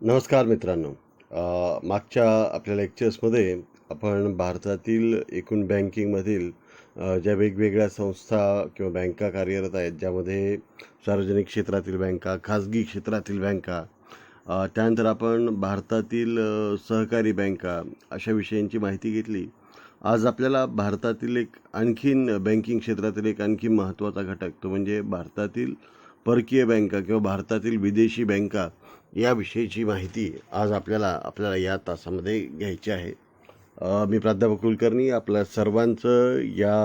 नमस्कार मित्रांनो. मागच्या आपल्या लेक्चर्समध्ये आपण भारतातील एकूण बँकिंगमधील ज्या वेगवेगळ्या संस्था किंवा बँका कार्यरत आहेत, ज्यामध्ये सार्वजनिक क्षेत्रातील बँका, खाजगी क्षेत्रातील बँका, त्यानंतर आपण भारतातील सहकारी बँका अशा विषयांची माहिती घेतली. आज आपल्याला भारतातील एक आणखीन बँकिंग क्षेत्रातील एक आणखी महत्त्वाचा घटक, तो म्हणजे भारतातील परकीय बँका किंवा भारतातील विदेशी बँका याविषयीची माहिती आज आपल्याला या तासामध्ये घ्यायची आहे. मी प्राध्यापक कुलकर्णी आपल्या सर्वांचं या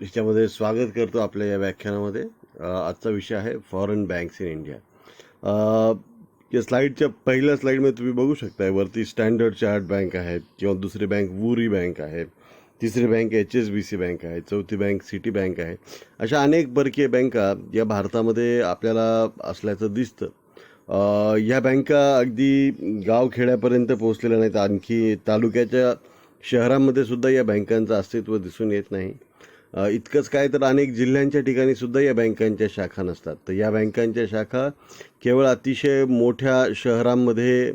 ह्याच्यामध्ये स्वागत करतो. आपल्या या व्याख्यानामध्ये आजचा विषय आहे फॉरेन बँक्स इन इंडिया. या स्लाईडच्या पहिल्या स्लाईडमध्ये तुम्ही बघू शकताय, वरती स्टँडर्ड चार्ट बँक आहेत, किंवा दुसरी बँक वुरी बँक आहे, तिसरी बँक HSBC बँक आहे, चौथी बँक सिटी बँक आहे. अशा अनेक परकीय बँका या भारतामध्ये आपल्याला असल्याचं दिसतं. ह्या बँका अगदी गावखेड्यापर्यंत पोहोचलेल्या नाहीत, आणखी तालुक्याच्या शहरांमध्ये सुद्धा या बँकांचं अस्तित्व दिसून येत नाही. इतकंच काय तर अनेक जिल्ह्यांच्या ठिकाणी सुद्धा या बँकांच्या शाखा नसतात. तर या बँकांच्या शाखा केवळ अतिशय मोठ्या शहरांमध्ये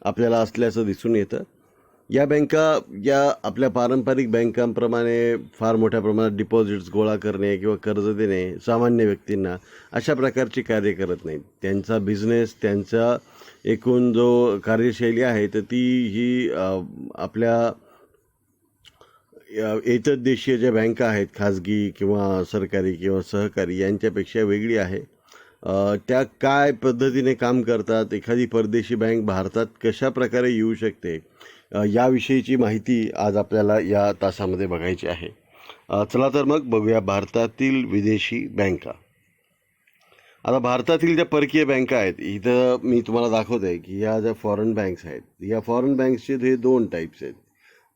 आपल्याला असल्याचं दिसून येतं. या बँका या आपल्या पारंपरिक बँकांप्रमाणे फार मोठ्या प्रमाणात डिपॉझिट्स गोळा करणे किंवा कर्ज देणे सामान्य व्यक्तींना अशा प्रकारची कार्य करत नाहीत. त्यांचा बिझनेस, त्यांचा एकूण जो कार्यशैली आहे तर ती ही आपल्या इतर देशीय ज्या बँका आहेत, खाजगी किंवा सरकारी किंवा सहकारी, यांच्यापेक्षा वेगळी आहे. त्या काय पद्धतीने काम करतात, एखादी परदेशी बँक भारतात कशा प्रकारे येऊ शकते, याविषयीची माहिती आज आपल्याला या तासामध्ये बघायची आहे. चला तर मग बघूया भारतातील विदेशी बँका. आता भारतातील ज्या परकीय बँका आहेत, इथं मी तुम्हाला दाखवत आहे की या ज्या फॉरेन बँक्स आहेत, या फॉरेन बँक्सचे हे दोन टाईप्स आहेत.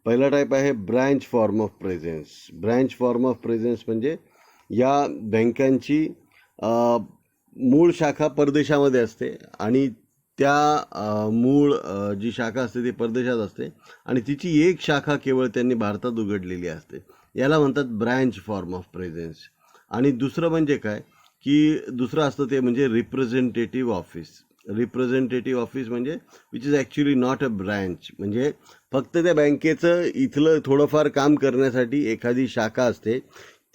पहिला टाईप आहे branch form of presence. Branch form of presence म्हणजे या बँकांची मूळ शाखा परदेशामध्ये असते आणि त्या मूळ जी शाखा असते ती परदेशात असते आणि तिची एक शाखा केवळ त्यांनी भारतात उघडलेली असते. याला म्हणतात ब्रँच फॉर्म ऑफ प्रेझेन्स. आणि दुसरं म्हणजे काय की दुसरं असतं ते म्हणजे रिप्रेझेंटेटिव्ह ऑफिस. रिप्रेझेंटेटिव्ह ऑफिस म्हणजे which is actually not a branch. म्हणजे फक्त त्या बँकेचं इथलं थोडंफार काम करण्यासाठी एखादी शाखा असते.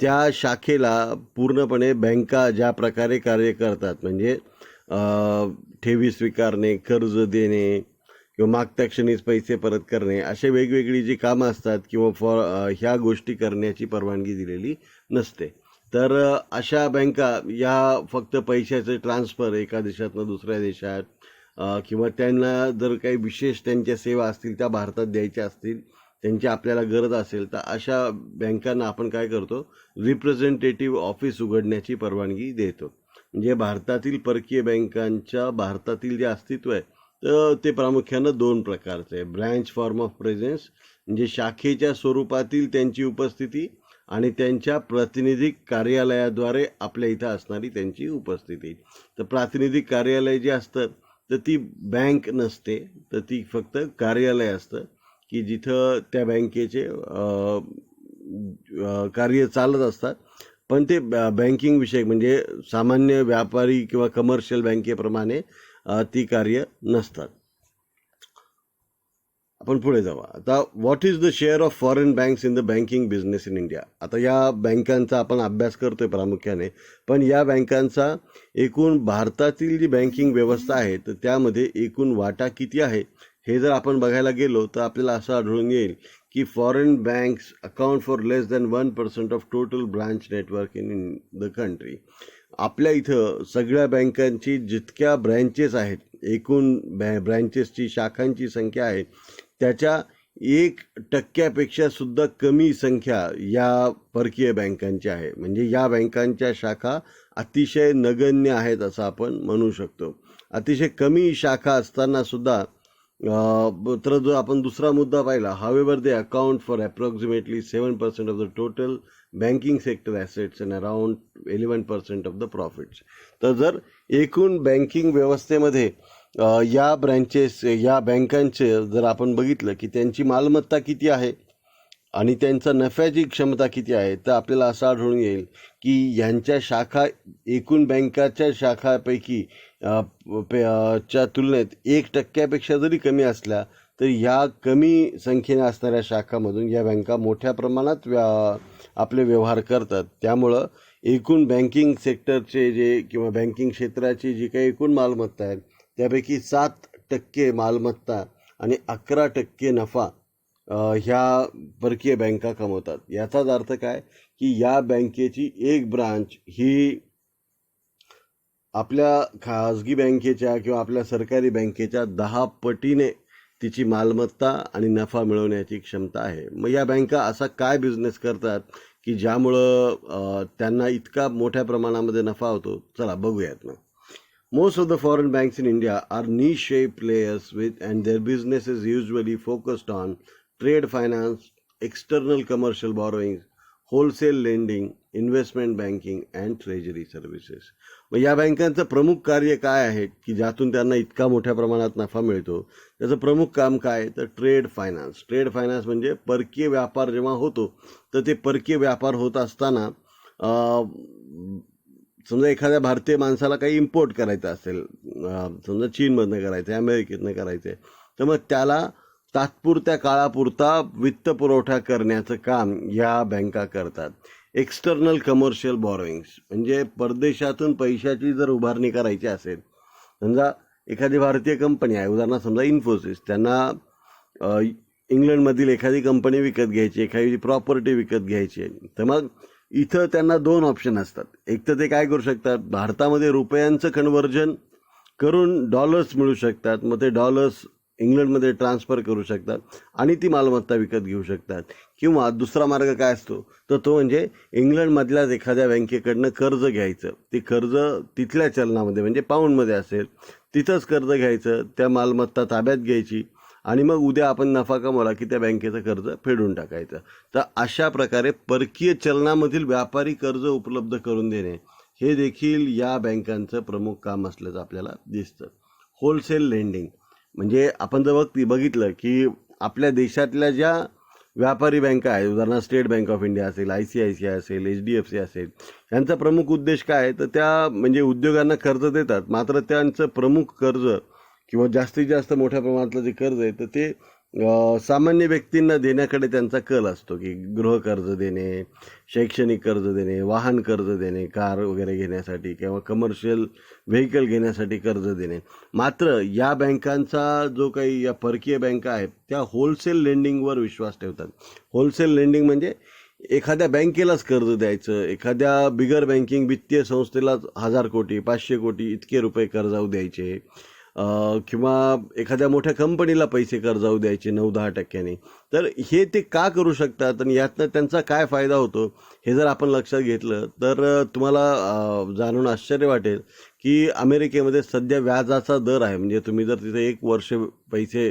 त्या शाखेला पूर्णपणे बँका ज्या प्रकारे कार्य करतात, म्हणजे ठेवी स्वीकारणे, कर्ज देणे किंवा मागत्या क्षणीच पैसे परत करणे, असे वेगवेगळी जी कामं असतात किंवा ह्या गोष्टी करण्याची परवानगी दिलेली नसते. तर अशा बँका या फक्त पैशाचे ट्रान्सफर एका देशातनं दुसऱ्या देशात किंवा त्यांना जर काही विशेष त्यांच्या सेवा असतील त्या भारतात द्यायच्या असतील, त्यांची आपल्याला गरज असेल, तर अशा बँकांना आपण काय करतो, रिप्रेझेंटेटिव्ह ऑफिस उघडण्याची परवानगी देतो. म्हणजे भारतातील परकीय बँकांच्या भारतातील जे अस्तित्व आहे तर ते प्रामुख्यानं दोन प्रकारचं आहे. ब्रँच फॉर्म ऑफ प्रेझेन्स म्हणजे शाखेच्या स्वरूपातील त्यांची उपस्थिती आणि त्यांच्या प्रातिनिधिक कार्यालयाद्वारे आपल्या इथं असणारी त्यांची उपस्थिती. तर प्रातिनिधिक कार्यालय जे असतं तर ती बँक नसते, तर ती फक्त कार्यालय असतं की जिथं त्या बँकेचे कार्य चालत असतात. पण ते बँकिंग विषयक म्हणजे सामान्य व्यापारी किंवा कमर्शियल बँकेप्रमाणे ती कार्य नसतात. आपण पुढे जाऊ. आता what is the share of foreign banks in the banking business in India. आता या बँकांचा आपण अभ्यास करतोय प्रामुख्याने, पण या बँकांचा एकूण भारतातील जी बँकिंग व्यवस्था आहे तर त्यामध्ये एकूण वाटा किती आहे हे जर आपण बघायला गेलो तर आपल्याला असं आढळून येईल की foreign banks account for less than 1% of total branch network in the country. आपल्या इथं सगळ्या बँकांची जितक्या ब्रँचेस आहेत, एकूण ब्रँचेसची शाखांची संख्या आहे त्याच्या 1% सुद्धा कमी संख्या या परकीय बँकांची आहे. म्हणजे या बँकांच्या शाखा अतिशय नगण्य आहेत असं आपण म्हणू शकतो. अतिशय कमी शाखा असताना सुद्धा तर जो आपण दुसरा मुद्दा पाहिला, however they account for approximately 7% of the total banking sector assets and around 11% of the profits. तर जर एकूण बँकिंग व्यवस्थेमध्ये या ब्रँचेस, या बँकांचे जर आपण बघितलं की त्यांची मालमत्ता किती आहे, आणि त्यांचा नफ्याची क्षमता किती आहे, तर आपल्याला असं आढळून येईल की यांच्या शाखा एकूण बँकाच्या शाखापैकी च्या तुलनेत 1% जरी कमी असल्या तर ह्या कमी संख्येने असणाऱ्या शाखामधून या बँका मोठ्या प्रमाणात आपले व्यवहार करतात. त्यामुळं एकूण बँकिंग सेक्टरचे जे किंवा बँकिंग क्षेत्राची जी काही एकूण मालमत्ता आहे त्यापैकी 7% मालमत्ता आणि 11% नफा ह्या परकीय बँका कमवतात. याचाच अर्थ काय की या बँकेची एक ब्रांच ही आपल्या खाजगी बँकेच्या किंवा आपल्या सरकारी बँकेच्या 10 पटीने तिची मालमत्ता आणि नफा मिळवण्याची क्षमता आहे. मग या बँका असा काय बिझनेस करतात की ज्यामुळं त्यांना इतका मोठ्या प्रमाणामध्ये नफा होतो? चला बघूयात ना. Most of the foreign banks in India are niche players and their business is usually focused on trade finance, external commercial borrowings, wholesale lending, investment banking and treasury services. मग या बँकांचं प्रमुख कार्य काय आहे की ज्यातून त्यांना इतका मोठ्या प्रमाणात नफा मिळतो? त्याचं प्रमुख काम काय तर ट्रेड फायनान्स. ट्रेड फायनान्स म्हणजे परकीय व्यापार जेव्हा होतो तर ते परकीय व्यापार होत असताना समजा एखाद्या भारतीय माणसाला काही इम्पोर्ट करायचं असेल, समजा चीनमधनं करायचं आहे, अमेरिकेतनं करायचं आहे, तर मग त्याला तात्पुरत्या काळापुरता वित्त पुरवठा करण्याचं काम या बँका करतात. एक्सटर्नल कमर्शियल बॉरोइंग्स म्हणजे परदेशातून पैशाची जर उभारणी करायची असेल, समजा एखादी भारतीय कंपनी आहे, उदाहरणार्थ समजा इन्फोसिस, त्यांना इंग्लंडमधील एखादी कंपनी विकत घ्यायची, एखादी प्रॉपर्टी विकत घ्यायची आहे, तर मग इथं त्यांना 2 ऑप्शन असतात. एक तर ते काय करू शकतात, भारतामध्ये रुपयांचं कन्व्हर्जन करून डॉलर्स मिळू शकतात, मग ते डॉलर्स इंग्लंडमध्ये ट्रान्सफर करू शकतात आणि ती मालमत्ता विकत घेऊ शकतात. किंवा दुसरा मार्ग काय असतो तर तो म्हणजे इंग्लंडमधल्याच एखाद्या बँकेकडनं कर्ज घ्यायचं. ते कर्ज तिथल्या चलनामध्ये म्हणजे पाऊंडमध्ये असेल तिथंच कर्ज घ्यायचं, त्या मालमत्ता ताब्यात घ्यायची आणि मग उद्या आपण नफा कमवला की त्या बँकेचं कर्ज फेडून टाकायचं. तर अशा प्रकारे परकीय चलनामधील व्यापारी कर्ज उपलब्ध करून देणे हे देखील या बँकांचं प्रमुख काम असल्याचं आपल्याला दिसतं. होलसेल लेंडिंग म्हणजे आपण जर बघितलं की आपल्या देशातल्या ज्या व्यापारी बँका आहेत, उदाहरणार्थ स्टेट बँक ऑफ इंडिया असेल, ICICI असेल, HDFC असेल, यांचा प्रमुख उद्देश काय आहे तर त्या म्हणजे उद्योगांना कर्ज देतात. मात्र त्यांचं प्रमुख कर्ज किंवा जास्तीत जास्त मोठ्या प्रमाणातलं जे कर्ज आहे तर ते सामान्य व्यक्तींना देण्याकडे त्यांचा कल असतो की गृहकर्ज देणे, शैक्षणिक कर्ज देणे, वाहन कर्ज देणे, कार वगैरे घेण्यासाठी किंवा कमर्शियल व्हेकल घेण्यासाठी कर्ज देणे. मात्र या बँकांचा जो काही या परकीय बँका आहेत त्या होलसेल लेंडिंगवर विश्वास ठेवतात. होलसेल लेंडिंग म्हणजे एखाद्या बँकेलाच कर्ज द्यायचं, एखाद्या बिगर बँकिंग वित्तीय संस्थेलाच 1000 कोटी 500 कोटी इतके रुपये कर्जाऊ द्यायचे, किंवा एखाद्या मोठ्या कंपनीला पैसे कर्जाऊ द्यायचे 9-10%. तर हे ते का करू शकतात आणि यातनं त्यांचा काय फायदा होतो हे जर आपण लक्षात घेतलं तर तुम्हाला जाणून आश्चर्य वाटेल की अमेरिकेमध्ये सध्या व्याजाचा दर आहे, म्हणजे तुम्ही जर तिथे 1 वर्ष पैसे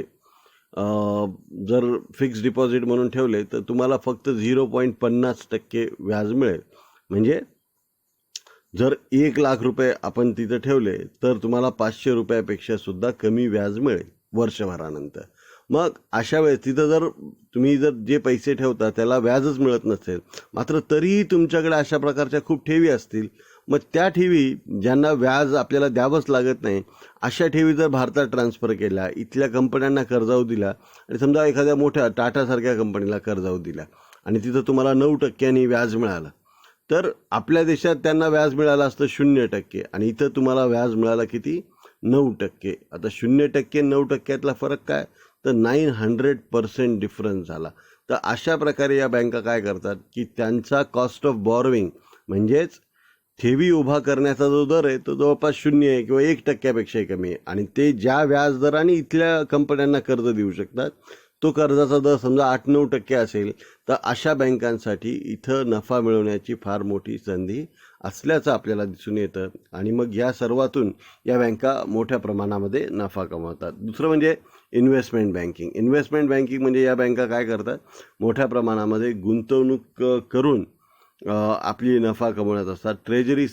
जर फिक्स डिपॉझिट म्हणून ठेवले तर तुम्हाला फक्त 0.50% व्याज मिळेल. म्हणजे जर 1 लाख रुपये आपण तिथं ठेवले तर तुम्हाला 500 रुपयापेक्षा सुद्धा कमी व्याज मिळेल वर्षभरानंतर. मग अशा वेळेस तिथं जर तुम्ही जर जे पैसे ठेवता त्याला व्याजच मिळत नसेल, मात्र तरीही तुमच्याकडे अशा प्रकारच्या खूप ठेवी असतील, मग त्या ठेवी ज्यांना व्याज आपल्याला द्यावंच लागत नाही अशा ठेवी जर भारतात ट्रान्सफर केल्या, इथल्या कंपन्यांना कर्जाऊ दिला आणि समजा एखाद्या मोठ्या टाटासारख्या कंपनीला कर्जाऊ दिला आणि तिथं तुम्हाला 9% व्याज मिळालं, तर आपल्या देशात त्यांना व्याज मिळालं असतं 0% आणि इथं तुम्हाला व्याज मिळालं किती 9%. आता 0% 9%तला फरक काय तर 900% डिफरन्स झाला. तर अशा प्रकारे या बँका काय करतात की त्यांचा कॉस्ट ऑफ बॉरोविंग म्हणजेच ठेवी उभा करण्याचा जो दर आहे तो जवळपास 0 आहे किंवा 1%पेक्षाही कमी आहे आणि ते ज्या व्याज दराने इथल्या कंपन्यांना कर्ज देऊ शकतात तो कर्जाचा दर समजा 8-9% असेल तर अशा बँकांसाठी इथं नफा मिळवण्याची फार मोठी संधी असल्याचं आपल्याला दिसून येतं आणि मग या सर्वातून या बँका मोठ्या प्रमाणामध्ये नफा कमवतात. दुसरं म्हणजे इन्व्हेस्टमेंट बँकिंग. इन्व्हेस्टमेंट बँकिंग म्हणजे या बँका काय करतात, मोठ्या प्रमाणामध्ये गुंतवणूक करून आपली नफा कमवण्यात असतात. ट्रेजरी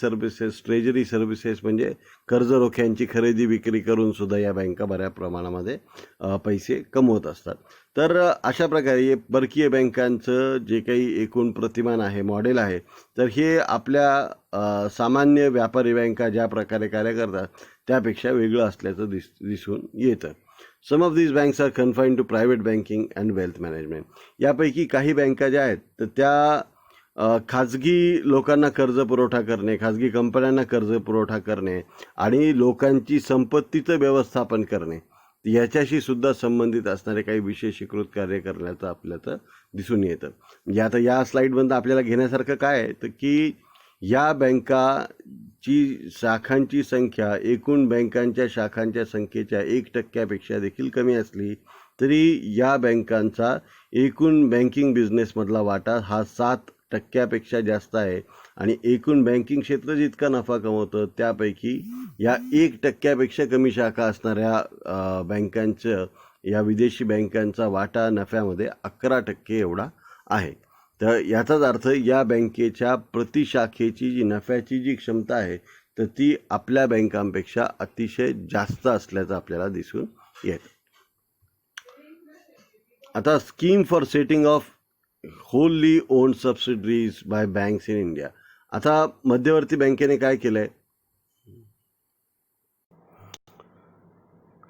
सर्व्हिसेस म्हणजे कर्ज रोख्यांची खरेदी विक्री करून सुद्धा या बँका बऱ्या प्रमाणामध्ये पैसे कमवत असतात. तर अशा प्रकारे परकीय बँकांचं जे काही एकूण प्रतिमान आहे, मॉडेल आहे, तर हे आपल्या सामान्य व्यापारी बँका ज्या प्रकारे कार्य करतात त्यापेक्षा वेगळं असल्याचं दिसून येतं. Some of these banks are confined to private banking and wealth management. यापैकी काही बँका ज्या आहेत तर त्या खाजगी लोकांना कर्ज पुरवठा करणे, खाजगी कंपन्यांना कर्ज पुरवठा करणे आणि लोकांची संपत्तीचं व्यवस्थापन करणे याच्याशी सुद्धा संबंधित असणारे काही विशेषीकृत कार्य करण्याचं आपल्याला दिसून येतं. म्हणजे आता या स्लाईडमधून आपल्याला घेण्यासारखं काय आहे तर की या बँकाची शाखांची संख्या एकूण बँकांच्या शाखांच्या संख्येच्या 1% देखील कमी असली तरी या बँकांचा एकूण बँकिंग बिझनेसमधला वाटा हा 7% जास्त आहे आणि एकूण बँकिंग क्षेत्र जितका नफा कमवतं त्यापैकी या 1% कमी शाखा असणाऱ्या बँकांचं या विदेशी बँकांचा वाटा नफ्यामध्ये 11% एवढा आहे. तर याचाच अर्थ या बँकेच्या प्रतिशाखेची जी नफ्याची जी क्षमता आहे तर ती आपल्या बँकांपेक्षा अतिशय जास्त असल्याचं आपल्याला दिसून येतं. आता scheme for setting of wholly owned subsidiaries by banks in India. आता मध्यवर्ती बँकेने काय केलंय,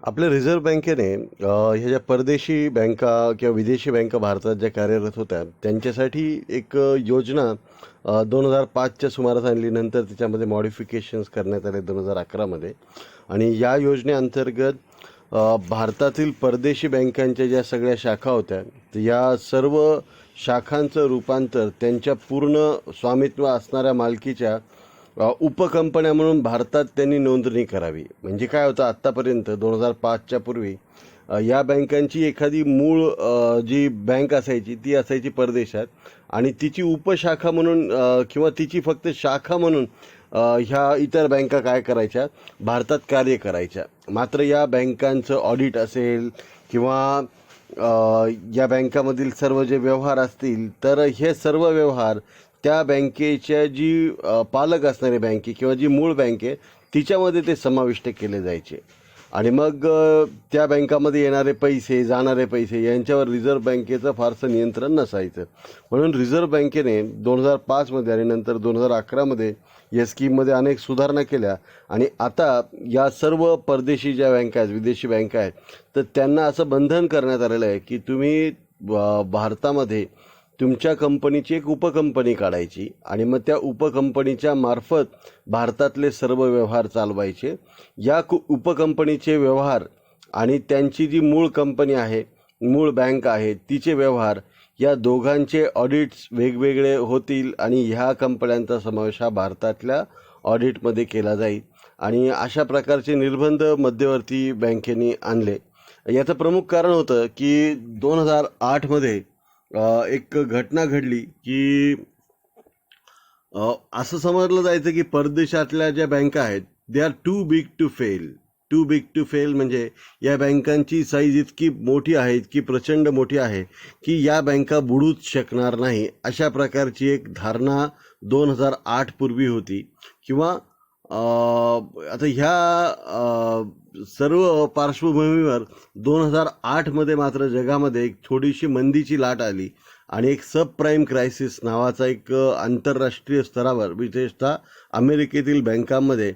आपल्या रिझर्व्ह बँकेने ह्या ज्या परदेशी बँका किंवा विदेशी बँका भारतात ज्या कार्यरत होत्या त्यांच्यासाठी एक योजना 2005च्या सुमारास आणली. नंतर त्याच्यामध्ये मॉडिफिकेशन्स करण्यात आले 2011मध्ये आणि या योजनेअंतर्गत भारतातील परदेशी बँकांच्या ज्या सगळ्या शाखा होत्या तर या सर्व शाखांचं रूपांतर त्यांच्या पूर्ण स्वामित्व असणाऱ्या मालकीच्या उपकंपन्या म्हणून भारतात त्यांनी नोंदणी करावी. म्हणजे काय होतं, आत्तापर्यंत 2005च्या पूर्वी या बँकांची एखादी मूळ जी बँक असायची ती असायची परदेशात आणि तिची उपशाखा म्हणून किंवा तिची फक्त शाखा म्हणून ह्या इतर बँका काय करायच्या, भारतात कार्य करायच्या. मात्र या बँकांचं ऑडिट असेल किंवा या बँकामधील सर्व जे व्यवहार असतील तर हे सर्व व्यवहार त्या बँकेच्या जी पालक असणारी बँके किंवा जी मूळ बँके तिच्यामध्ये ते समाविष्ट केले जायचे आणि मग त्या बँकामध्ये येणारे पैसे जाणारे पैसे यांच्यावर रिझर्व्ह बँकेचं फारसं नियंत्रण नसायचं. म्हणून रिझर्व्ह बँकेने 2005मध्ये आणि नंतर 2011मध्ये या स्कीममध्ये अनेक सुधारणा केल्या आणि आता या सर्व परदेशी ज्या बँका आहेत, विदेशी बँका आहेत, तर त्यांना असं बंधन करण्यात आलेलं आहे की तुम्ही भारतामध्ये तुमच्या कंपनीची एक उपकंपनी काढायची आणि मग त्या उपकंपनीच्या मार्फत भारतातले सर्व व्यवहार चालवायचे. या उपकंपनीचे व्यवहार आणि त्यांची जी मूळ कंपनी आहे, मूळ बँक आहे, तिचे व्यवहार या दोघांचे ऑडिट्स वेगवेगळे होतील आणि ह्या कंपन्यांचा समावेश हा भारतातल्या ऑडिटमध्ये केला जाईल आणि अशा प्रकारचे निर्बंध मध्यवर्ती बँकेने आणले. याचं प्रमुख कारण होतं की 2008मध्ये एक घटना घडली की असं समजलं जायचं की परदेशातल्या ज्या बँका आहेत they are too big to fail. म्हणजे या बँकांची साईज इतकी मोठी आहे, इतकी प्रचंड मोठी आहे की या बँका बुडूच शकणार नाही, अशा प्रकारची एक धारणा 2008 पूर्वी होती. किंवा आता ह्या सर्व पार्श्वभूमीवर 2008मध्ये मात्र जगामध्ये एक थोडीशी मंदीची लाट आली आणि एक सब प्राईम क्रायसिस नावाचा एक आंतरराष्ट्रीय स्तरावर विशेषतः अमेरिकेतील बँकांमध्ये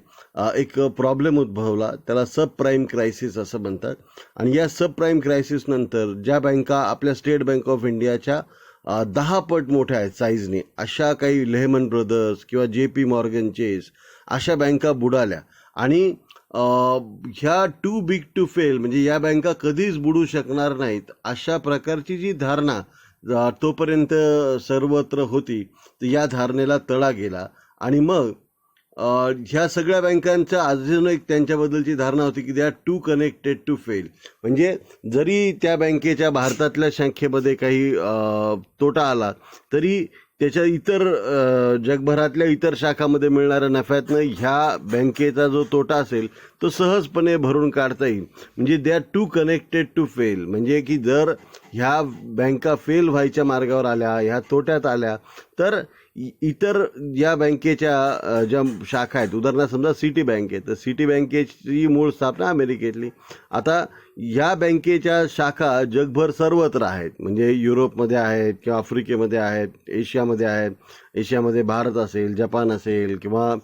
एक प्रॉब्लेम उद्भवला. त्याला सब प्राईम क्रायसिस असं म्हणतात. आणि या सब प्राईम क्रायसिसनंतर ज्या बँका आपल्या स्टेट बँक ऑफ इंडियाच्या 10 पट मोठ्या आहेत साईजने, अशा काही लेहमन ब्रदर्स किंवा JP मॉर्गन चेस अशा बँका बुडाल्या आणि ह्या टू बिग टू फेल म्हणजे या बँका कधीच बुडू शकणार नाहीत अशा प्रकारची जी धारणा तोपर्यंत सर्वत्र होती, तर या धारणेला तडा गेला आणि मग ह्या सगळ्या बँकांच्या अजून एक त्यांच्याबद्दलची धारणा होती की they are too connected to fail. म्हणजे जरी त्या बँकेच्या भारतातल्या शाखेमध्ये काही तोटा आला तरी त्याच्या इतर जगभरातल्या इतर शाखामध्ये मिळणाऱ्या नफ्यातनं ह्या बँकेचा जो तोटा असेल तो सहजपणे भरून काढता येईल. म्हणजे they are too connected to fail. म्हणजे की जर ह्या बँका फेल व्हायच्या मार्गावर आल्या, ह्या तोट्यात आल्या तर इतर या बँकेच्या ज्या शाखा आहेत, उदाहरणार्थ समजा सिटी बँक आहे, तर सिटी बँकेची मूळ स्थापना अमेरिकेतली. आता या बँकेच्या शाखा जगभर सर्वत्र आहेत, म्हणजे युरोपमध्ये आहेत किंवा आफ्रिकेमध्ये आहेत, एशियामध्ये आहेत. एशियामध्ये भारत असेल, जपान असेल किंवा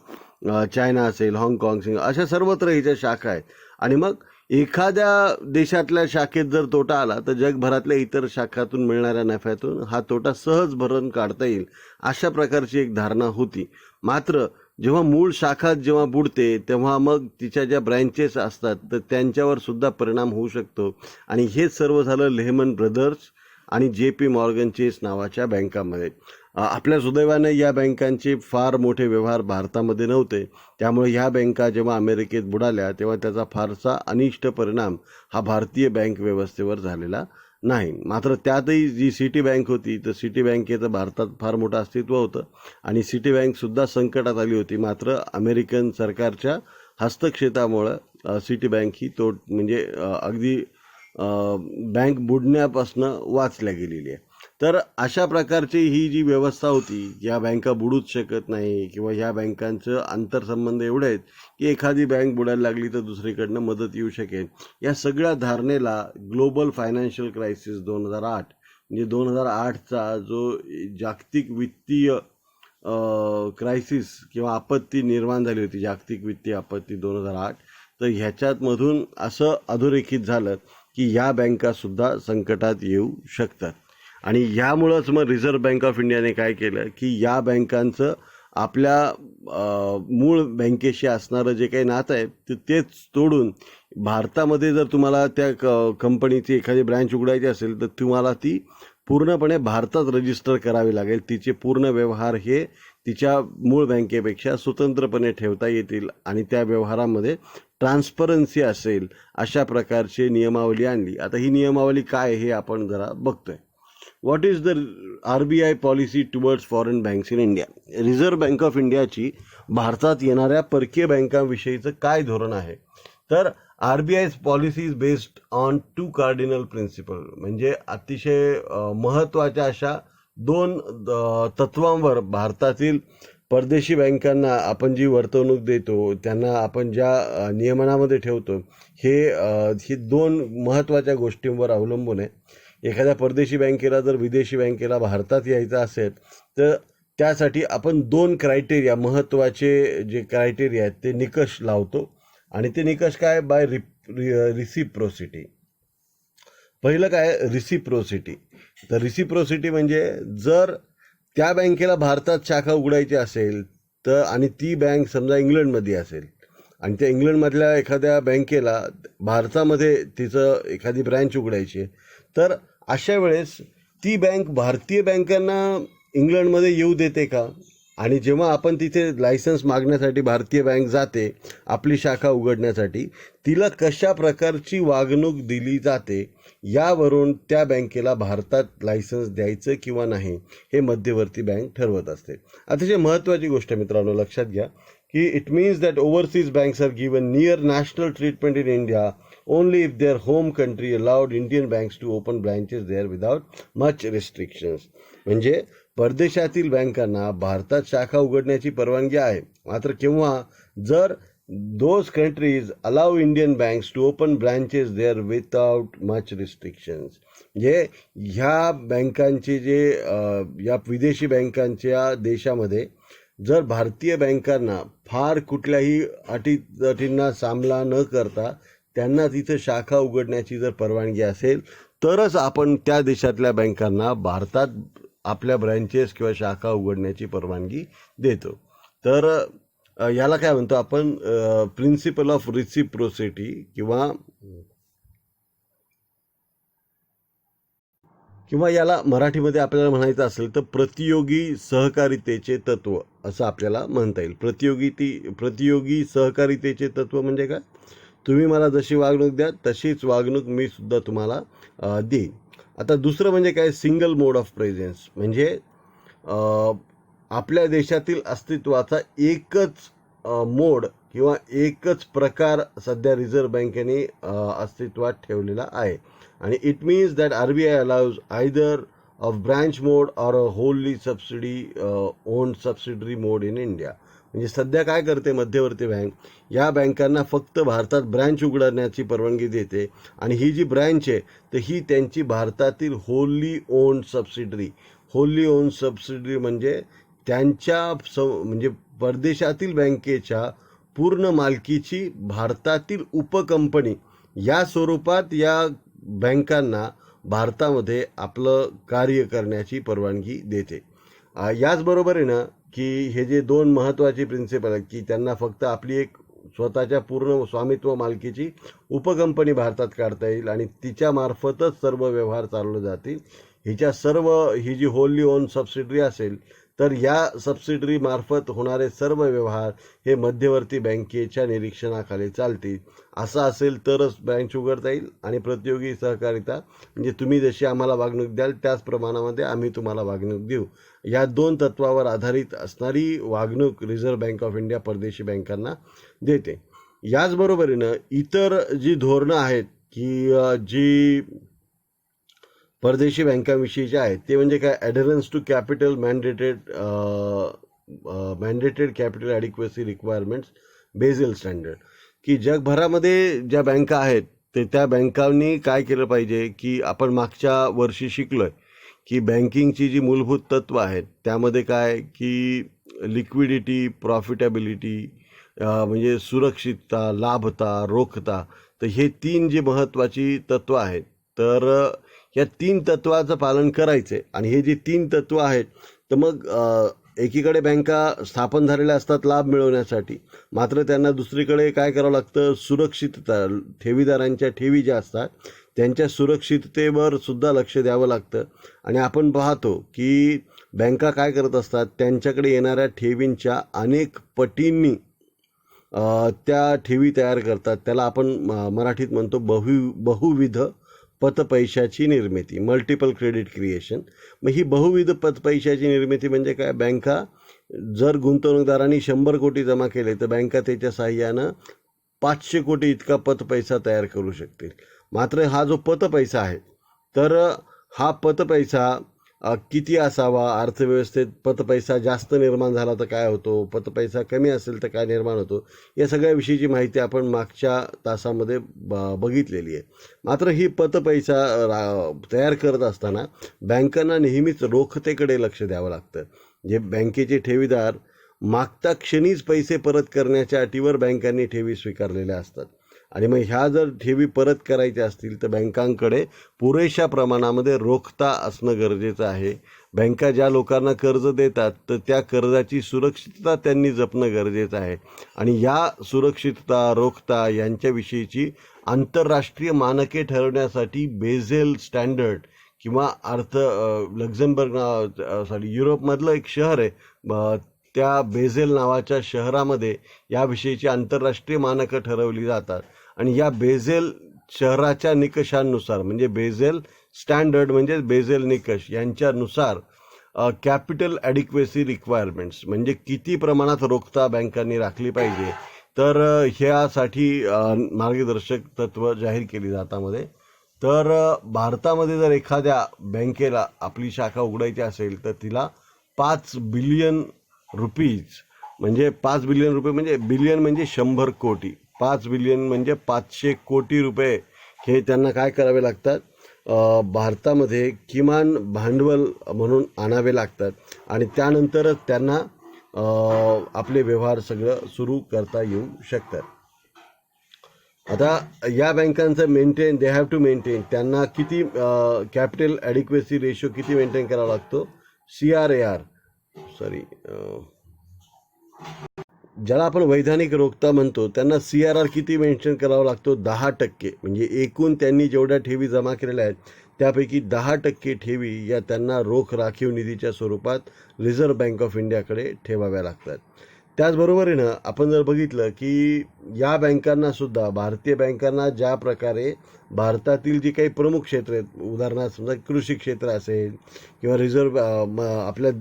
चायना असेल, हाँगकाँग, अशा सर्वत्र हिच्या शाखा आहेत. आणि मग एखाद्या देशातल्या शाखेत जर तोटा आला तर जगभरातल्या इतर शाखातून मिळणाऱ्या नफ्यातून हा तोटा सहज भरून काढता येईल, अशा प्रकारची एक धारणा होती. मात्र जेव्हा मूळ शाखा जेव्हा बुडते तेव्हा मग तिच्या ज्या ब्रँचेस असतात तर त्यांच्यावर सुद्धा परिणाम होऊ शकतो. आणि हेच सर्व झालं लेहमन ब्रदर्स आणि JP मॉर्गन चेस नावाच्या बँकामध्ये. आपल्या सुदैवाने या बँकांचे फार मोठे व्यवहार भारतामध्ये नव्हते, त्यामुळे ह्या बँका जेव्हा अमेरिकेत बुडाल्या तेव्हा त्याचा फारसा अनिष्ट परिणाम हा भारतीय बँक व्यवस्थेवर झालेला नाही. मात्र त्यातही जी सिटी बँक होती तर सिटी बँकेचं भारतात फार मोठं अस्तित्व होतं आणि सिटी बँकसुद्धा संकटात आली होती. मात्र अमेरिकन सरकारच्या हस्तक्षेपामुळं सिटी बँक ही म्हणजे अगदी बँक बुडण्यापासून वाचल्या गेलेली आहे. तर अशा प्रकारची ही जी व्यवस्था होती, या बँका बुडूच शकत नाही किंवा ह्या बँकांचं आंतरसंबंध एवढे आहेत की एखादी बँक बुडायला लागली तर दुसरीकडनं मदत येऊ शकेल, या सगळ्या धारणेला ग्लोबल फायनान्शियल क्रायसिस 2008 म्हणजे 2008चा जो जागतिक वित्तीय क्रायसिस किंवा आपत्ती निर्माण झाली होती, जागतिक वित्तीय आपत्ती 2008, तर ह्याच्यातमधून असं अधोरेखित झालं की या बँकासुद्धा संकटात येऊ शकतात. आणि ह्यामुळंच मग रिझर्व्ह बँक ऑफ इंडियाने काय केलं की या बँकांचं आपल्या मूळ बँकेशी असणारं जे काही नातं आहे तेच तोडून भारतामध्ये जर तुम्हाला त्या कंपनीची एखादी ब्रँच उघडायची असेल तर तुम्हाला ती पूर्णपणे भारतात रजिस्टर करावी लागेल. तिचे पूर्ण व्यवहार हे तिच्या मूळ बँकेपेक्षा स्वतंत्रपणे ठेवता येतील आणि त्या व्यवहारामध्ये ट्रान्सपरन्सी असेल, अशा प्रकारची नियमावली आणली. आता ही नियमावली काय हे आपण जरा बघतोय. What is the RBI policy towards foreign banks in India? Reserve bank of इंडियाची भारतात येणाऱ्या परकीय बँकांविषयीचं काय धोरण आहे? तर RBI's policy is based on 2 cardinal principle, म्हणजे अतिशय महत्त्वाच्या अशा 2 तत्वांवर भारतातील परदेशी बँकांना आपण जी वर्तवणूक देतो, त्यांना आपण ज्या नियमनामध्ये ठेवतो, ही 2 महत्त्वाच्या गोष्टींवर अवलंबून आहे. एखाद्या परदेशी बँकेला जर विदेशी बँकेला भारतात यायचं असेल तर त्यासाठी आपण 2 क्रायटेरिया, महत्त्वाचे जे क्रायटेरिया आहेत ते निकष लावतो. आणि ते निकष काय? By reciprocity. पहिलं काय? रिसिप्रोसिटी. तर रिसिप्रोसिटी म्हणजे जर त्या बँकेला भारतात शाखा उघडायची असेल तर, आणि ती बँक समजा इंग्लंडमध्ये असेल आणि त्या इंग्लंडमधल्या एखाद्या बँकेला भारतामध्ये तिचं एखादी ब्रँच उघडायची आहे, तर अशा वेळेस ती बँक भारतीय बँकांना इंग्लंडमध्ये येऊ देते का? आणि जेव्हा आपण तिथे लायसन्स मागण्यासाठी भारतीय बँक जाते आपली शाखा उघडण्यासाठी, तिला कशा प्रकारची वागणूक दिली जाते यावरून त्या बँकेला भारतात लायसन्स द्यायचं किंवा नाही हे मध्यवर्ती बँक ठरवत असते. अतिशय महत्त्वाची गोष्ट मित्रांनो, लक्षात घ्या की it means that overseas banks are given near national treatment in India only if their home country allowed Indian banks to open branches there without much restrictions. म्हणजे परदेशातील बँकांना भारतात शाखा उघडण्याची परवानगी आहे, मात्र केव्हा? जर those countries allow Indian banks to open branches there without much restrictions. म्हणजे ह्या बँकांचे जे या विदेशी बँकांच्या देशामध्ये जर भारतीय बँकांना फार कुठल्याही अटीतटींना सामना न करता त्यांना तिथं शाखा उघडण्याची जर परवानगी असेल तरच आपण त्या देशातल्या बँकांना भारतात आपल्या ब्रँचेस किंवा शाखा उघडण्याची परवानगी देतो. तर याला काय म्हणतो आपण? प्रिन्सिपल ऑफ रिसिप्रोसिटी किंवा याला मराठीमध्ये आपल्याला म्हणायचं असेल तर प्रतियोगी सहकारितेचे तत्व असं आपल्याला म्हणता येईल. प्रतियोगी सहकारितेचे तत्व म्हणजे काय? तुम्ही मला जशी वागणूक द्या तशीच वागणूक मी सुद्धा तुम्हाला देईन. आता दुसरं म्हणजे काय? सिंगल मोड ऑफ प्रेझेन्स, म्हणजे आपल्या देशातील अस्तित्वाचा एकच मोड किंवा एकच प्रकार सध्या रिझर्व्ह बँकेने अस्तित्वात ठेवलेला आहे. आणि it means that RBI allows either of branch mode or a wholly subsidy owned subsidiary mode in India. म्हणजे सध्या काय करते मध्यवर्ती बँक, या बँकांना फक्त भारतात ब्रँच उघडण्याची परवानगी देते आणि ही जी ब्रँच आहे तर ही त्यांची भारतातील होलली ओन्ड सबसिडरी. होलली ओन्ड सबसिडरी म्हणजे त्यांच्या म्हणजे परदेशातील बँकेच्या पूर्ण मालकीची भारतातील उपकंपनी या स्वरूपात या बँकांना भारतामध्ये आपलं कार्य करण्याची परवानगी देते. याचबरोबर आहे ना की हे जे दोन महत्त्वाचे प्रिन्सिपल आहेत की त्यांना फक्त आपली एक स्वतःच्या पूर्ण स्वामित्व मालकीची उपकंपनी भारतात काढता येईल आणि तिच्या मार्फतच सर्व व्यवहार चालवले जातील. ही जी होलली ओन सबसिडरी असेल तर या सबसिडरी मार्फत होणारे सर्व व्यवहार हे मध्यवर्ती बँकेच्या निरीक्षणाखाली चालतील. असं असेल तरच ब्रँच उघडता येईल आणि प्रतियोगी सहकारिता म्हणजे तुम्ही जशी आम्हाला वागणूक द्याल त्याच प्रमाणामध्ये आम्ही तुम्हाला वागणूक देऊ, या दोन तत्वावर आधारित असणारी वागणूक रिझर्व्ह बँक ऑफ इंडिया परदेशी बँकांना देते. याचबरोबरीनं इतर जी धोरणं आहेत की जी परदेशी बँकांविषयीचे आहेत ते म्हणजे काय, adherence to capital mandated capital adequacy requirements Basel standard. की जगभरामध्ये ज्या बँका आहेत ते त्या बँकांनी काय केलं पाहिजे की आपण मागच्या वर्षी शिकलोय की बँकिंगची जी मूलभूत तत्त्व आहेत त्यामध्ये काय की लिक्विडिटी, प्रॉफिटेबिलिटी म्हणजे सुरक्षितता, लाभता, रोखता, तर हे तीन जी महत्त्वाची तत्त्व आहेत तर या तीन तत्वाचं पालन करायचं आहे. आणि हे जी तीन तत्त्व आहेत तर मग एकीकडे बँका स्थापन झालेल्या असतात लाभ मिळवण्यासाठी, मात्र त्यांना दुसरीकडे काय करावं लागतं, सुरक्षितता, ठेवीदारांच्या ठेवी ज्या असतात त्यांच्या सुरक्षिततेवर सुद्धा लक्ष द्यावं लागतं. आणि आपण पाहतो की बँका काय करत असतात, त्यांच्याकडे येणाऱ्या ठेवींच्या अनेक पटींनी त्या ठेवी तयार करतात. त्याला आपण मराठीत म्हणतो बहुविध पतपैशाची निर्मिती, मल्टिपल क्रेडिट क्रिएशन. मग ही बहुविध पतपैशाची निर्मिती म्हणजे काय, बँका जर गुंतवणूकदारांनी 100 कोटी जमा केले तर बँका त्याच्या साहाय्यानं 500 कोटी इतका पतपैसा तयार करू शकतील. मात्र हा जो पतपैसा आहे तर हा पतपैसा किती असावा, अर्थव्यवस्थेत पतपैसा जास्त निर्माण झाला तर काय होतो, पतपैसा कमी असेल तर काय निर्माण होतो, या सगळ्याविषयीची माहिती आपण मागच्या तासामध्ये बघितलेली आहे. मात्र ही पतपैसा तयार करत असताना बँकांना नेहमीच रोखतेकडे लक्ष द्यावं लागतं. जे बँकेचे ठेवीदार मागता क्षणीच पैसे परत करण्याच्या अटीवर बँकांनी ठेवी स्वीकारलेल्या असतात. आणि मग ह्या जर ठेवी परत करायच्या असतील तर बँकांकडे पुरेशा प्रमाणामध्ये रोखता असणं गरजेचं आहे. बँका ज्या लोकांना कर्ज देतात तर त्या कर्जाची सुरक्षितता त्यांनी जपणं गरजेचं आहे. आणि या सुरक्षितता, रोखता यांच्याविषयीची आंतरराष्ट्रीय मानके ठरवण्यासाठी बेझेल स्टँडर्ड किंवा युरोपमधलं एक शहर आहे, त्या बेझेल नावाच्या शहरामध्ये याविषयीची आंतरराष्ट्रीय मानकं ठरवली जातात. आणि या बेझेल शहराच्या निकषांनुसार म्हणजे बेझेल स्टँडर्ड म्हणजे बेझेल निकष यांच्यानुसार कॅपिटल ॲडिक्वेसी रिक्वायरमेंट्स म्हणजे किती प्रमाणात रोखता बँकांनी राखली पाहिजे तर ह्यासाठी मार्गदर्शक तत्त्व जाहीर केली जातामध्ये. तर भारतामध्ये जर एखाद्या बँकेला आपली शाखा उघडायची असेल तर तिला 5 बिलियन रुपीज म्हणजे 5 बिलियन रुपये म्हणजे बिलियन म्हणजे 100 कोटी, 5 बिलियन म्हणजे 500 कोटी रुपये हे त्यांना काय करावे लागतात, भारतामध्ये किमान भांडवल म्हणून आणावे लागतात. आणि त्यानंतरच त्यांना आपले व्यवहार सगळं सुरू करता येऊ शकतात. आता या बँकांचं दे हॅव टू मेंटेन, त्यांना किती कॅपिटल ॲडिक्वेसी रेशो किती मेंटेन करावा लागतो, CRAR ज्याला आपण वैधानिक रोखता म्हणतो त्यांना CRR किती मेंटेन करावा लागतो, 10%. म्हणजे एकूण त्यांनी जेवढ्या ठेवी जमा केलेल्या आहेत त्यापैकी 10% ठेवी या त्यांना रोख राखीव निधीच्या स्वरूपात रिझर्व्ह बँक ऑफ इंडियाकडे ठेवाव्या लागतात. त्याचबरोबरीनं आपण जर बघितलं की या बँकांना सुद्धा, भारतीय बँकांना ज्या प्रकारे भारतातील जी काही प्रमुख क्षेत्र आहेत, उदाहरणार्थ समजा कृषी क्षेत्र असेल किंवा रिझर्व्ह आपल्या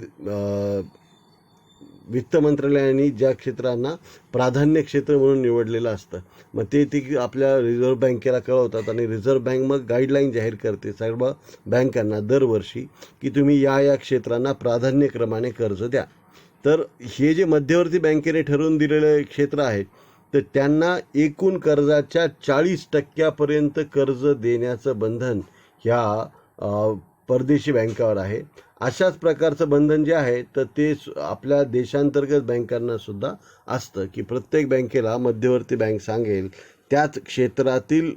वित्त मंत्रालयाने ज्या क्षेत्रांना प्राधान्य क्षेत्र म्हणून निवडलेलं असतं, मग ते आपल्या रिझर्व्ह बँकेला कळवतात आणि रिझर्व्ह बँक मग गाईडलाईन जाहीर करते सर्व बँकांना दरवर्षी की तुम्ही या क्षेत्रांना प्राधान्यक्रमाने कर्ज द्या. तर हे जे मध्यवर्ती बँकेने ठरवून दिलेले क्षेत्र आहेत, तर त्यांना एकूण कर्जाच्या 40% कर्ज देण्याचं बंधन ह्या परदेशी बँकावर आहे. अशाच प्रकारचं बंधन जे आहे तर ते आपल्या देशांतर्गत बँकांना सुद्धा असतं की प्रत्येक बँकेला मध्यवर्ती बँक सांगेल त्याच क्षेत्रातील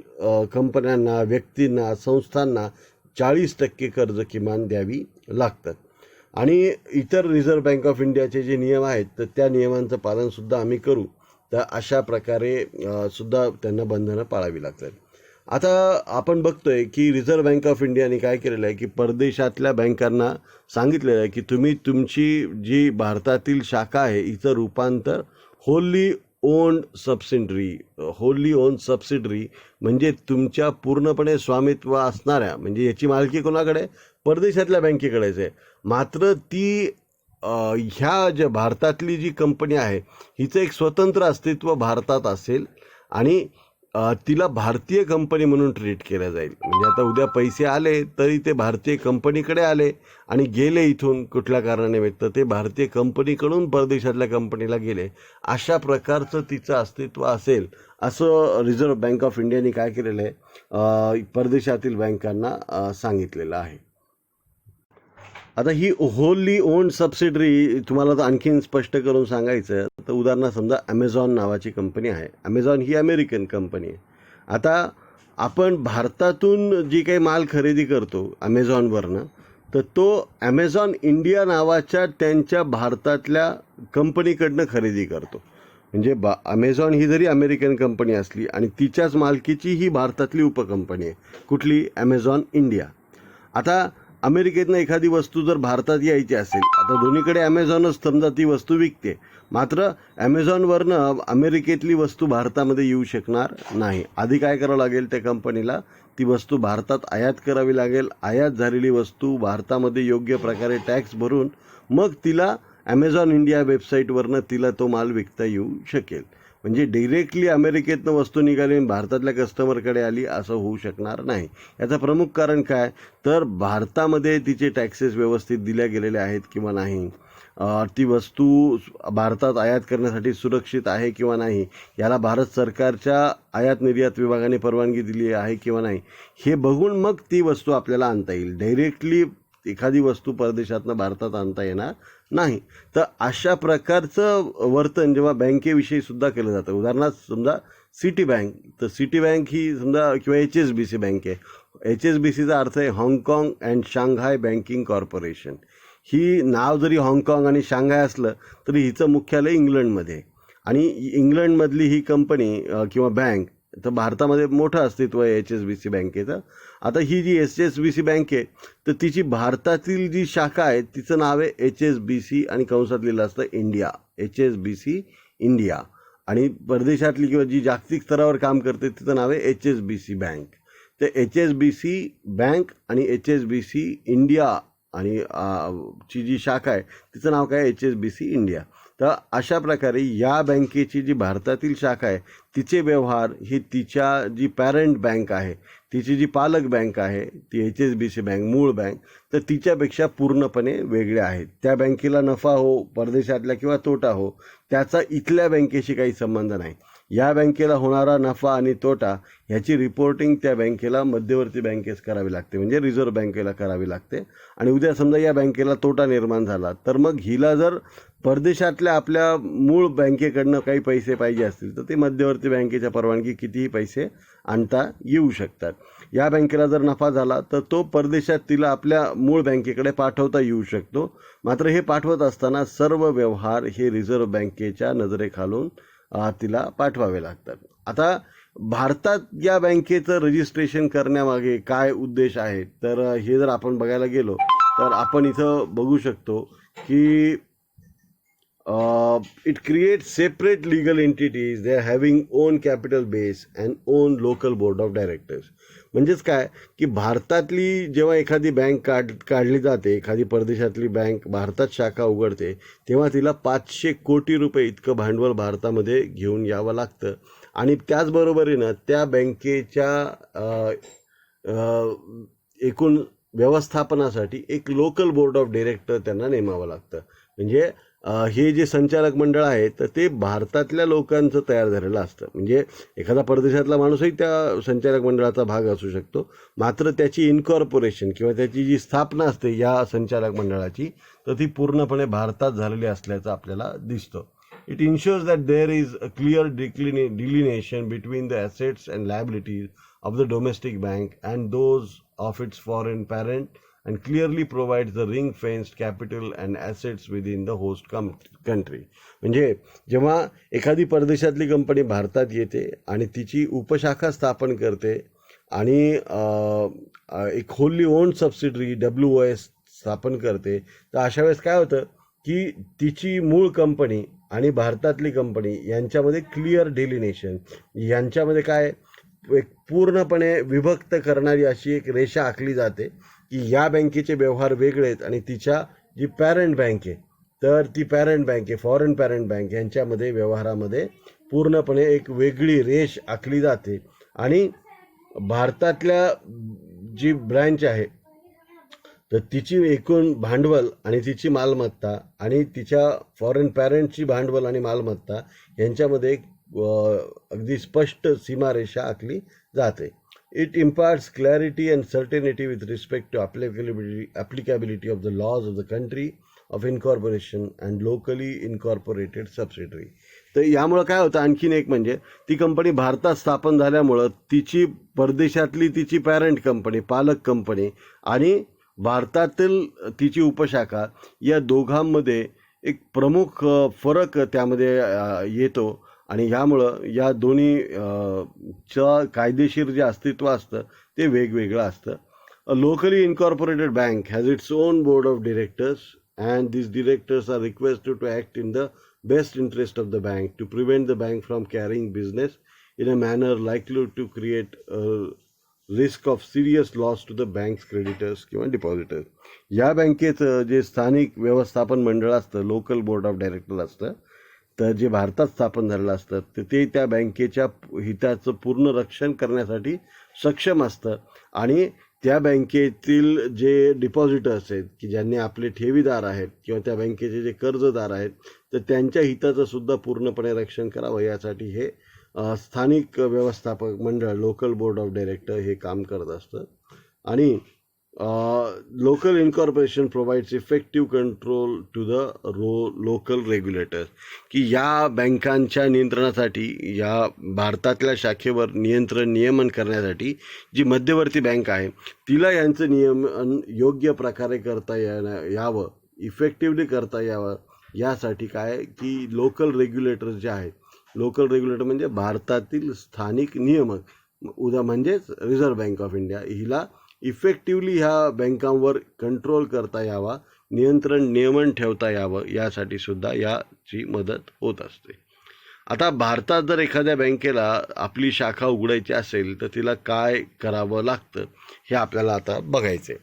कंपन्यांना, व्यक्तींना, संस्थांना 40% कर्ज किमान द्यावी लागतात. आणि इतर रिझर्व्ह बँक ऑफ इंडियाचे जे नियम आहेत तर त्या नियमांचं पालनसुद्धा आम्ही करू. तर अशा प्रकारे सुद्धा त्यांना बंधनं पाळावी लागतात. आता आपण बघतोय की रिझर्व्ह बँक ऑफ इंडियाने काय केलेलं आहे की परदेशातल्या बँकांना सांगितलेलं आहे की तुम्ही तुमची जी भारतातील शाखा आहे हिचं रूपांतर होली ओन्ड सबसिडरी म्हणजे तुमच्या पूर्णपणे स्वामित्व असणाऱ्या, म्हणजे याची मालकी कोणाकडे, परदेशातल्या बँकेकडेच आहे. मात्र ती ह्या ज्या भारतातली जी कंपनी आहे हिचं एक स्वतंत्र अस्तित्व भारतात असेल आणि तिला भारतीय कंपनी म्हणून ट्रीट केलं जाईल. म्हणजे आता उद्या पैसे आले तरी ते भारतीय कंपनीकडे आले आणि गेले इथून कुठल्या कारणानिमित्त ते भारतीय कंपनीकडून परदेशातल्या कंपनीला गेले, अशा प्रकारचं तिचं अस्तित्व असेल असं रिझर्व्ह बँक ऑफ इंडियाने काय केलेलं आहे, परदेशातील बँकांना सांगितलेलं आहे. आता ही होली ओन्ड सबसिडरी तुम्हाला तर आणखीन स्पष्ट करून सांगायचं तर उदाहरणार्थ समजा ॲमेझॉन नावाची कंपनी आहे. ॲमेझॉन ही अमेरिकन कंपनी आहे. आता आपण भारतातून जी काही माल खरेदी करतो ॲमेझॉनवरनं, तर तो ॲमेझॉन इंडिया नावाच्या त्यांच्या भारतातल्या कंपनीकडनं खरेदी करतो. म्हणजे ॲमेझॉन ही जरी अमेरिकन कंपनी असली आणि तिच्याच मालकीची ही भारतातली उपकंपनी आहे. कुठली? Amazon India. आता अमेरिकेतनं एखादी वस्तू जर भारतात यायची असेल, आता दोन्हीकडे ॲमेझॉनच समजा ती वस्तू विकते, मात्र ॲमेझॉनवरनं अमेरिकेतली वस्तू भारतामध्ये येऊ शकणार नाही. आधी काय करावं लागेल त्या कंपनीला, ती वस्तू भारतात आयात करावी लागेल. आयात झालेली वस्तू भारतामध्ये योग्य प्रकारे टॅक्स भरून मग तिला ॲमेझॉन इंडिया वेबसाईटवरनं तिला तो माल विकता येऊ शकेल. म्हणजे डिरेक्टली अमेरिकेतनं वस्तू निघाली भारतातल्या कस्टमरकडे आली असं होऊ शकणार नाही. याचं प्रमुख कारण काय, तर भारतामध्ये तिचे टॅक्सेस व्यवस्थित दिल्या गेलेले आहेत किंवा नाही, ती वस्तू भारतात आयात करण्यासाठी सुरक्षित आहे किंवा नाही, याला भारत सरकारच्या आयात निर्यात विभागाने परवानगी दिली आहे किंवा नाही, हे बघून मग ती वस्तू आपल्याला आणता येईल. डायरेक्टली एखादी वस्तू परदेशातनं भारतात आणता येणार नाही. तर अशा प्रकारचं वर्तन जेव्हा बँकेविषयी सुद्धा केलं जातं, उदाहरणार्थ समजा सिटी बँक, तर सिटी बँक ही समजा किंवा HSBC बँक आहे. HSBCचा अर्थ आहे हाँगकाँग अँड शांघाय बँकिंग कॉर्पोरेशन. ही नाव जरी हाँगकाँग आणि शांघाय असलं तरी हिचं मुख्यालय इंग्लंडमध्ये आहे आणि इंग्लंडमधली ही कंपनी किंवा बँक तर भारतामध्ये मोठं अस्तित्व आहे HSBC बँकेचं. आता ही जी HSBC बँक आहे तर तिची भारतातील जी शाखा आहे तिचं नाव आहे HSBC आणि कंसात लिहिलं असतं इंडिया, HSBC इंडिया. आणि परदेशातली किंवा जी जागतिक स्तरावर काम करते तिचं नाव आहे HSBC बँक. तर HSBC बँक आणि HSBC इंडिया आणि ची जी शाखा आहे तिचं नाव काय, HSBC इंडिया. तर अशा प्रकारे या बँकेची जी भारतातील शाखा आहे तिचे व्यवहार ही तिच्या जी पॅरेंट बँक आहे, तिची जी पालक बँक आहे ती HSBC बँक, मूळ बँक, तर तिच्यापेक्षा पूर्णपणे वेगळे आहेत. त्या बँकेला नफा हो परदेशातल्या किंवा तोटा हो त्याचा इथल्या बँकेशी काही संबंध नाही. या बँकेला होणारा नफा आणि तोटा ह्याची रिपोर्टिंग त्या बँकेला मध्यवर्ती बँकेस करावी लागते, म्हणजे रिझर्व्ह बँकेला करावी लागते. आणि उद्या समजा या बँकेला तोटा निर्माण झाला तर मग हिला जर परदेशातल्या आपल्या मूळ बँकेकडनं काही पैसे पाहिजे असतील तर ते मध्यवर्ती बँकेच्या परवानगी कितीही पैसे आणता येऊ शकतात. या बँकेला जर नफा झाला तर तो परदेशात तिला आपल्या मूळ बँकेकडे पाठवता येऊ शकतो. मात्र हे पाठवत असताना सर्व व्यवहार हे रिझर्व्ह बँकेच्या नजरेखालून तिला पाठवावे लागतात. आता भारतात या बँकेचं रजिस्ट्रेशन करण्यामागे काय उद्देश आहे, तर हे जर आपण बघायला गेलो तर आपण इथं बघू शकतो की it creates separate legal entities. They are having own capital base and own local board of directors. म्हणजेच काय की भारतातली जेव्हा एखादी बँक काढली जाते, एखादी परदेशातली बँक भारतात शाखा उघडते, तेव्हा तिला 500 कोटी रुपये इतकं भांडवल भारतामध्ये घेऊन यावं लागतं. आणि त्याचबरोबरीनं त्या बँकेच्या एकूण व्यवस्थापनासाठी एक लोकल बोर्ड ऑफ डायरेक्टर त्यांना नेमावं लागतं. म्हणजे हे जे संचालक मंडळ आहे तर ते भारतातल्या लोकांचं तयार झालेलं असतं. म्हणजे एखादा परदेशातला माणूसही त्या संचालक मंडळाचा भाग असू शकतो, मात्र त्याची इन्कॉर्पोरेशन किंवा त्याची जी स्थापना असते या संचालक मंडळाची, तर ती पूर्णपणे भारतात झालेली असल्याचं आपल्याला दिसतं. It ensures that there is a clear delineation between the assets and liabilities of the domestic bank and those of its foreign parent, and clearly provides the ring-fenced capital and assets within the host country. म्हणजे जेव्हा एखादी परदेशातली company भारतात येते आणि तिची उपशाखा स्थापन करते आणि एक होली ओन्ड सबसिडरी WOS स्थापन करते, तर अशा वेळेस काय होतं की तिची मूळ कंपनी आणि भारतातली कंपनी यांच्यामध्ये क्लिअर डिलिनेशन, यांच्यामध्ये काय एक पूर्णपणे विभक्त करणारी अशी एक रेषा आखली जाते की या बँकेचे व्यवहार वेगळे आहेत आणि तिच्या जी पॅरेंट बँक आहे तर ती पॅरेंट बँक आहे, फॉरेन पॅरेंट बँक, यांच्यामध्ये व्यवहारामध्ये पूर्णपणे एक वेगळी रेष आखली जाते. आणि भारतातल्या जी ब्रँच आहे तर तिची एकूण भांडवल आणि तिची मालमत्ता आणि तिच्या फॉरेन पॅरेंटची भांडवल आणि मालमत्ता यांच्यामध्ये एक अगदी स्पष्ट सीमारेषा आखली जाते. It imparts clarity and certainty with respect to applicability of the laws of the country of incorporation and locally incorporated subsidiary. तर यामुळं काय होतं, आणखीन एक म्हणजे ती कंपनी भारतात स्थापन झाल्यामुळं तिची परदेशातली तिची पॅरेंट कंपनी, पालक कंपनी आणि भारतातील तिची उपशाखा या दोघांमध्ये एक प्रमुख फरक त्यामध्ये येतो. आणि ह्यामुळं या दोन्ही चं कायदेशीर जे अस्तित्व असतं ते वेगवेगळं असतं. A locally incorporated bank has its own board of directors and these directors are requested to act in the best interest of the bank to prevent the bank from carrying business in a manner likely to create a risk of serious loss to the bank's creditors किंवा depositors. या बँकेचं जे स्थानिक व्यवस्थापन मंडळ असतं, local board of director असतं, तर जे भारतात स्थापन झालेलं असतं तर ते त्या बँकेच्या हिताचं पूर्ण रक्षण करण्यासाठी सक्षम असतं. आणि त्या बँकेतील जे डिपॉझिटर्स आहेत की ज्यांनी आपले ठेवीदार आहेत किंवा त्या बँकेचे जे कर्जदार आहेत तर त्यांच्या हिताचं सुद्धा पूर्णपणे रक्षण करावं यासाठी हे स्थानिक व्यवस्थापक मंडळ, लोकल बोर्ड ऑफ डायरेक्टर हे काम करत असतं. आणि local incorporation provides effective control to the local regulators, की या बँकांच्या नियंत्रणासाठी या भारतातल्या शाखेवर नियमन करण्यासाठी जी मध्यवर्ती बँक आहे तिला यांचं नियमन योग्य प्रकारे करता यावं, इफेक्टिव्हली करता यावं यासाठी काय की लोकल रेग्युलेटर्स जे आहेत, लोकल रेग्युलेटर म्हणजे भारतातील स्थानिक नियामक, म्हणजेच रिझर्व्ह बँक ऑफ इंडिया, हिला इफेक्टिव्हली ह्या बँकांवर कंट्रोल करता यावा, नियमन ठेवता यावं यासाठी सुद्धा याची मदत होत असते. आता भारतात जर एखाद्या बँकेला आपली शाखा उघडायची असेल तर तिला काय करावं लागतं हे आपल्याला आता बघायचं आहे.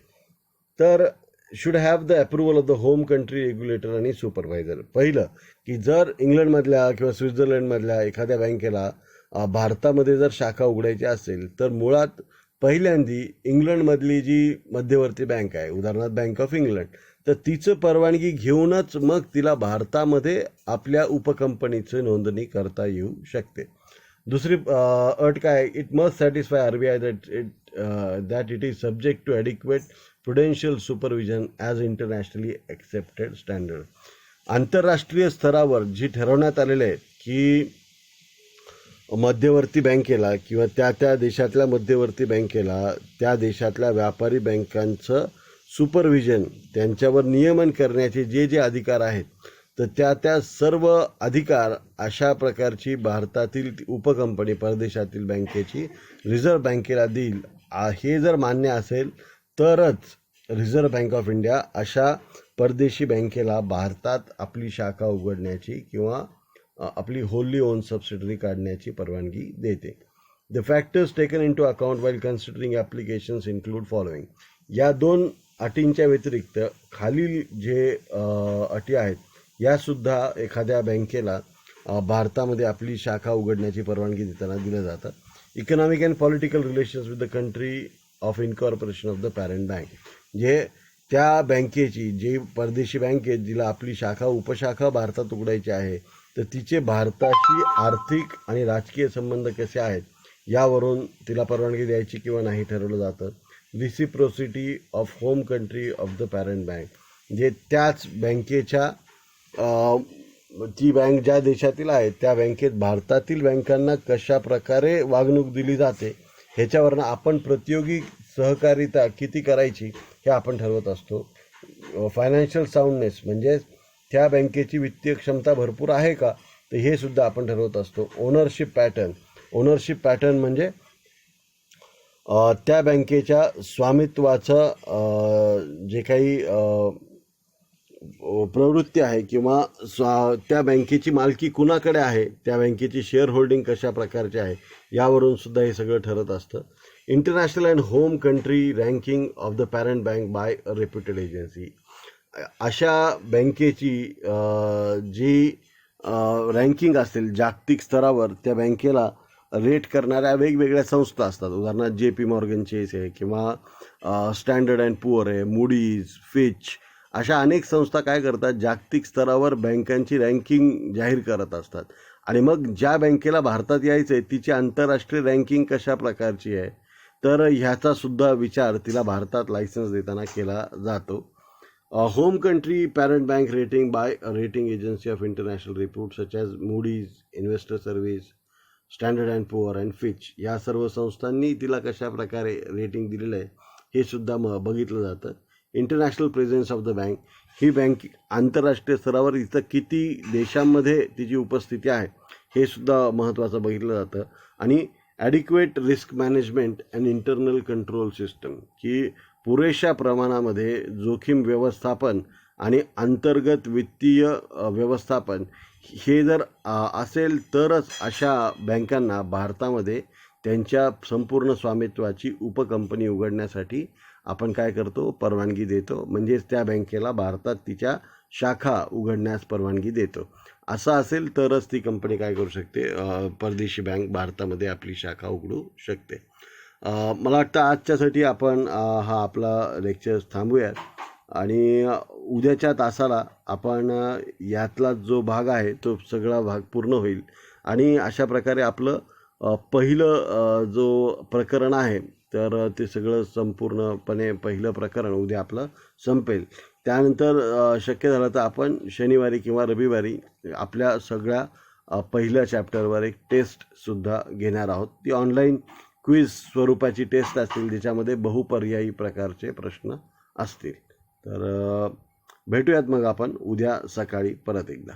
तर should have the approval of the home country regulator आणि सुपरवायझर. पहिलं की जर इंग्लंडमधल्या किंवा स्वित्झर्लंडमधल्या एखाद्या बँकेला भारतामध्ये जर शाखा उघडायची असेल तर मुळात पहिल्यांदी इंग्लंडमधली जी मध्यवर्ती बँक आहे, उदाहरणार्थ बँक ऑफ इंग्लंड, तर तिचं परवानगी घेऊनच मग तिला भारतामध्ये आपल्या उपकंपनीचं नोंदणी करता येऊ शकते. दुसरी अट काय, it must satisfy RBI that it is subject to adequate prudential supervision as internationally accepted standard. आंतरराष्ट्रीय स्तरावर जी ठरवण्यात आलेले आहे की मध्यवर्ती बँकेला किंवा त्या देशातल्या मध्यवर्ती बँकेला त्या देशातल्या व्यापारी बँकांचं सुपरविजन, त्यांच्यावर नियमन करण्याचे जे अधिकार आहेत तर त्या सर्व अधिकार अशा प्रकारची भारतातील उपकंपनी परदेशातील बँकेची रिझर्व्ह बँकेला देईल. हे जर मान्य असेल तरच रिझर्व्ह बँक ऑफ इंडिया अशा परदेशी बँकेला भारतात आपली शाखा उघडण्याची किंवा आपली होली ओन सबसिडरी काढण्याची परवानगी देते. The factors taken into account while considering applications include following. या दोन अटींच्या व्यतिरिक्त खालील जे अटी आहेत यासुद्धा एखाद्या बँकेला भारतामध्ये आपली शाखा उघडण्याची परवानगी देताना दिलं जातं. Economic and political relations with the country of incorporation of the parent bank. जे त्या बँकेची जी परदेशी बँक आहे जिला आपली शाखा उपशाखा भारतात उघडायची आहे तर तिचे भारताशी आर्थिक आणि राजकीय संबंध कसे आहेत यावरून तिला परवानगी द्यायची किंवा नाही ठरवलं जातं. Reciprocity of home country of the parent bank. जे त्याच बँकेच्या ती बँक ज्या देशातील आहे त्या बँकेत भारतातील बँकांना कशा प्रकारे वागणूक दिली जाते ह्याच्यावरनं आपण प्रतियोगी सहकारिता किती करायची हे आपण ठरवत असतो. फायनान्शियल साऊंडनेस म्हणजे त्या बँकेची वित्तीय क्षमता भरपूर आहे का तर हे सुद्धा आपण ठरवत असतो. ओनरशिप पॅटर्न म्हणजे त्या बँकेच्या स्वामित्वाचं जे काही प्रवृत्ती आहे किंवा त्या बँकेची मालकी कुणाकडे आहे, त्या बँकेची शेअर होल्डिंग कशा प्रकारचे आहे यावरून सुद्धा हे सगळं ठरत असतं. International and home country ranking of the parent bank by a reputed agency. अशा बँकेची जी रँकिंग असेल जागतिक स्तरावर त्या बँकेला रेट करणाऱ्या वेगवेगळ्या संस्था असतात. उदाहरणार्थ JP मॉर्गन चेस आहे किंवा स्टँडर्ड अँड पुअर आहे, मूडीज, फिच, अशा अनेक संस्था काय करतात जागतिक स्तरावर बँकांची रँकिंग जाहीर करत असतात. आणि मग ज्या बँकेला भारतात यायचं आहे तिची आंतरराष्ट्रीय रँकिंग कशा प्रकारची आहे तर ह्याचा सुद्धा विचार तिला भारतात लायसन्स देताना केला जातो. Home country parent bank rating by rating agency of international report such as Moody's, Investor Service, Standard and Poor and Fitch या सर्व संस्थांनी तिला कशा प्रकारे रेटिंग दिलेलं आहे हे सुद्धा बघितलं जातं. International presence of the bank. He bank आंतरराष्ट्रीय स्तरावर इथं किती देशांमध्ये तिची उपस्थिती आहे हे सुद्धा महत्त्वाचं बघितलं जातं. आणि adequate risk management and internal control system की पुरेशा प्रमाणामध्ये जोखीम व्यवस्थापन आणि अंतर्गत वित्तीय व्यवस्थापन हे जर असेल तरच अशा बँकांना भारतामध्ये त्यांच्या संपूर्ण स्वामित्वाची उपकंपनी उघडण्यासाठी आपण काय करतो परवानगी देतो. म्हणजेच त्या बँकेला भारतात तिच्या शाखा उघडण्यास परवानगी देतो. असं असेल तरच ती कंपनी काय करू शकते परदेशी बँक भारतामध्ये आपली शाखा उघडू शकते. मला वाटतं आजच्यासाठी आपण हा आपला लेक्चर थांबूयात आणि उद्याच्या तासाला आपण यातला जो भाग आहे तो सगळा भाग पूर्ण होईल. आणि अशा प्रकारे आपलं पहिलं जो प्रकरण आहे तर ते सगळं संपूर्णपणे पहिलं प्रकरण उद्या आपलं संपेल. त्यानंतर शक्य झालं तर आपण शनिवारी किंवा रविवारी आपल्या सगळ्या पहिल्या चॅप्टरवर एक टेस्टसुद्धा घेणार आहोत. ती ऑनलाईन क्विज स्वरूपाची टेस्ट असतील ज्याच्यामध्ये बहुपर्यायी प्रकारचे प्रश्न असतील. तर भेटूयात मग आपण उद्या सकाळी परत एकदा.